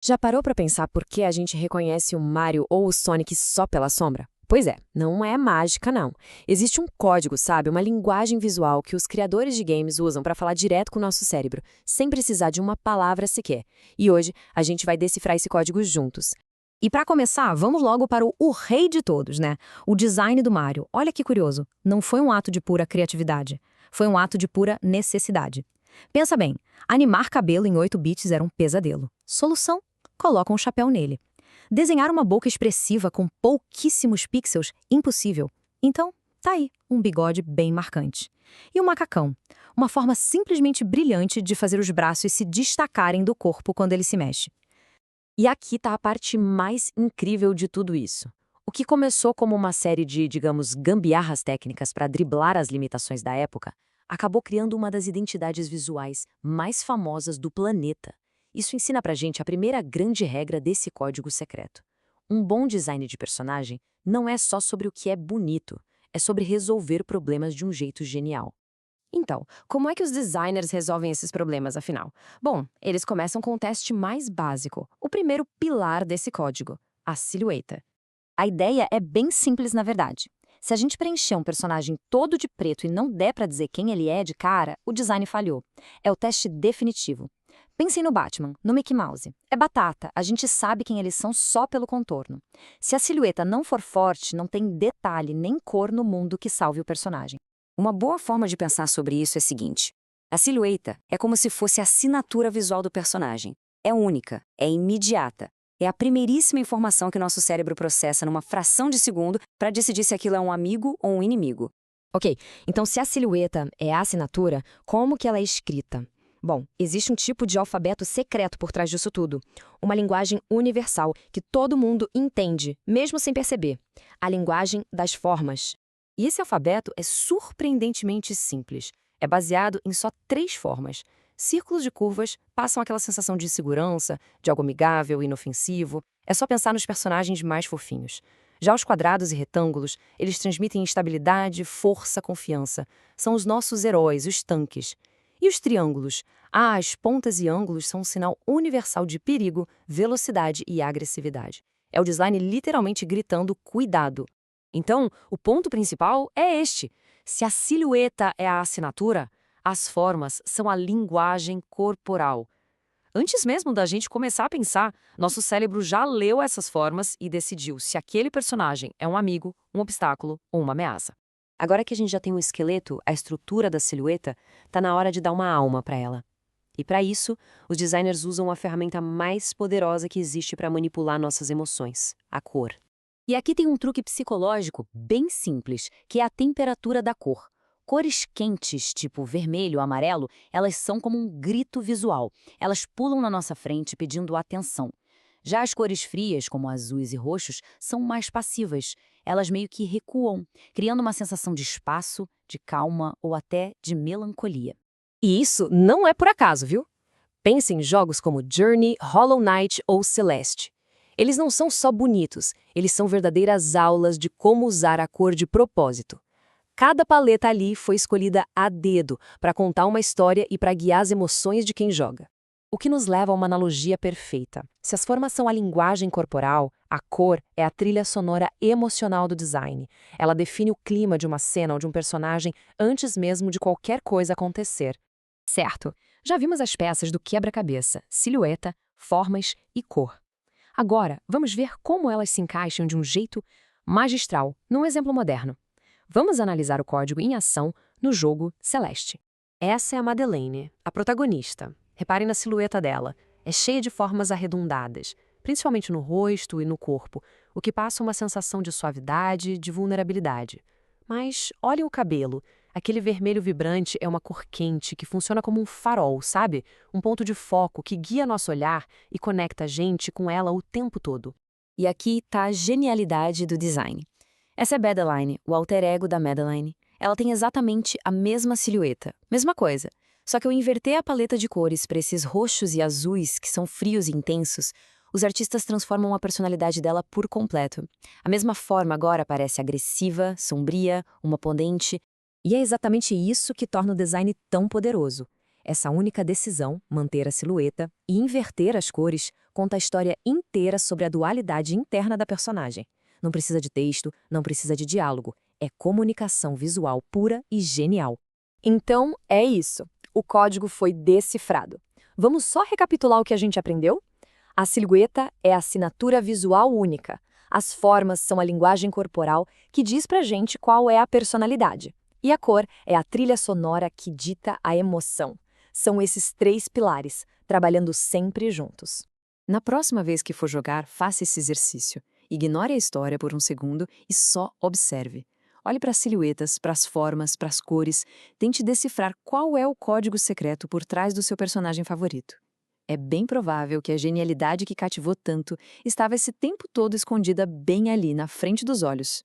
Já parou pra pensar por que a gente reconhece o Mario ou o Sonic só pela sombra? Pois é, não é mágica não. Existe um código, sabe? Uma linguagem visual que os criadores de games usam pra falar direto com o nosso cérebro, sem precisar de uma palavra sequer. E hoje a gente vai decifrar esse código juntos. E para começar, vamos logo para o rei de todos, né? O design do Mario. Olha que curioso. Não foi um ato de pura criatividade. Foi um ato de pura necessidade. Pensa bem, animar cabelo em 8 bits era um pesadelo. Solução? Coloca um chapéu nele. Desenhar uma boca expressiva com pouquíssimos pixels? Impossível. Então, tá aí, um bigode bem marcante. E o macacão? Uma forma simplesmente brilhante de fazer os braços se destacarem do corpo quando ele se mexe. E aqui tá a parte mais incrível de tudo isso. O que começou como uma série de, digamos, gambiarras técnicas para driblar as limitações da época, acabou criando uma das identidades visuais mais famosas do planeta. Isso ensina pra gente a primeira grande regra desse código secreto. Um bom design de personagem não é só sobre o que é bonito, é sobre resolver problemas de um jeito genial. Então, como é que os designers resolvem esses problemas, afinal? Bom, eles começam com o teste mais básico, o primeiro pilar desse código, a silhueta. A ideia é bem simples, na verdade. Se a gente preencher um personagem todo de preto e não der pra dizer quem ele é de cara, o design falhou. É o teste definitivo. Pensem no Batman, no Mickey Mouse. É batata, a gente sabe quem eles são só pelo contorno. Se a silhueta não for forte, não tem detalhe nem cor no mundo que salve o personagem. Uma boa forma de pensar sobre isso é a seguinte: a silhueta é como se fosse a assinatura visual do personagem. É única, é imediata. É a primeiríssima informação que nosso cérebro processa numa fração de segundo para decidir se aquilo é um amigo ou um inimigo. Ok, então se a silhueta é a assinatura, como que ela é escrita? Bom, existe um tipo de alfabeto secreto por trás disso tudo. Uma linguagem universal que todo mundo entende, mesmo sem perceber. A linguagem das formas. E esse alfabeto é surpreendentemente simples. É baseado em só 3 formas. Círculos de curvas passam aquela sensação de segurança, de algo amigável e inofensivo. É só pensar nos personagens mais fofinhos. Já os quadrados e retângulos, eles transmitem estabilidade, força, confiança. São os nossos heróis, os tanques. E os triângulos? Ah, as pontas e ângulos são um sinal universal de perigo, velocidade e agressividade. É o design literalmente gritando cuidado. Então, o ponto principal é este. Se a silhueta é a assinatura, as formas são a linguagem corporal. Antes mesmo da gente começar a pensar, nosso cérebro já leu essas formas e decidiu se aquele personagem é um amigo, um obstáculo ou uma ameaça. Agora que a gente já tem o esqueleto, a estrutura da silhueta, tá na hora de dar uma alma para ela. E para isso, os designers usam a ferramenta mais poderosa que existe para manipular nossas emoções, a cor. E aqui tem um truque psicológico bem simples, que é a temperatura da cor. Cores quentes, tipo vermelho ou amarelo, elas são como um grito visual. Elas pulam na nossa frente pedindo atenção. Já as cores frias, como azuis e roxos, são mais passivas. Elas meio que recuam, criando uma sensação de espaço, de calma ou até de melancolia. E isso não é por acaso, viu? Pense em jogos como Journey, Hollow Knight ou Celeste. Eles não são só bonitos, eles são verdadeiras aulas de como usar a cor de propósito. Cada paleta ali foi escolhida a dedo para contar uma história e para guiar as emoções de quem joga. O que nos leva a uma analogia perfeita. Se as formas são a linguagem corporal, a cor é a trilha sonora emocional do design. Ela define o clima de uma cena ou de um personagem antes mesmo de qualquer coisa acontecer. Certo, já vimos as peças do quebra-cabeça, silhueta, formas e cor. Agora, vamos ver como elas se encaixam de um jeito magistral, num exemplo moderno. Vamos analisar o código em ação no jogo Celeste. Essa é a Madeleine, a protagonista. Reparem na silhueta dela. É cheia de formas arredondadas, principalmente no rosto e no corpo, o que passa uma sensação de suavidade, de vulnerabilidade. Mas olhem o cabelo. Aquele vermelho vibrante é uma cor quente que funciona como um farol, sabe? Um ponto de foco que guia nosso olhar e conecta a gente com ela o tempo todo. E aqui está a genialidade do design. Essa é Madeline, o alter ego da Madeline. Ela tem exatamente a mesma silhueta, mesma coisa. Só que ao inverter a paleta de cores para esses roxos e azuis, que são frios e intensos, os artistas transformam a personalidade dela por completo. A mesma forma agora parece agressiva, sombria, uma ponente. E é exatamente isso que torna o design tão poderoso. Essa única decisão, manter a silhueta e inverter as cores, conta a história inteira sobre a dualidade interna da personagem. Não precisa de texto, não precisa de diálogo. É comunicação visual pura e genial. Então, é isso. O código foi decifrado. Vamos só recapitular o que a gente aprendeu? A silhueta é a assinatura visual única. As formas são a linguagem corporal que diz pra gente qual é a personalidade. E a cor é a trilha sonora que dita a emoção. São esses 3 pilares, trabalhando sempre juntos. Na próxima vez que for jogar, faça esse exercício. Ignore a história por um segundo e só observe. Olhe para as silhuetas, para as formas, para as cores. Tente decifrar qual é o código secreto por trás do seu personagem favorito. É bem provável que a genialidade que cativou tanto estava esse tempo todo escondida bem ali na frente dos olhos.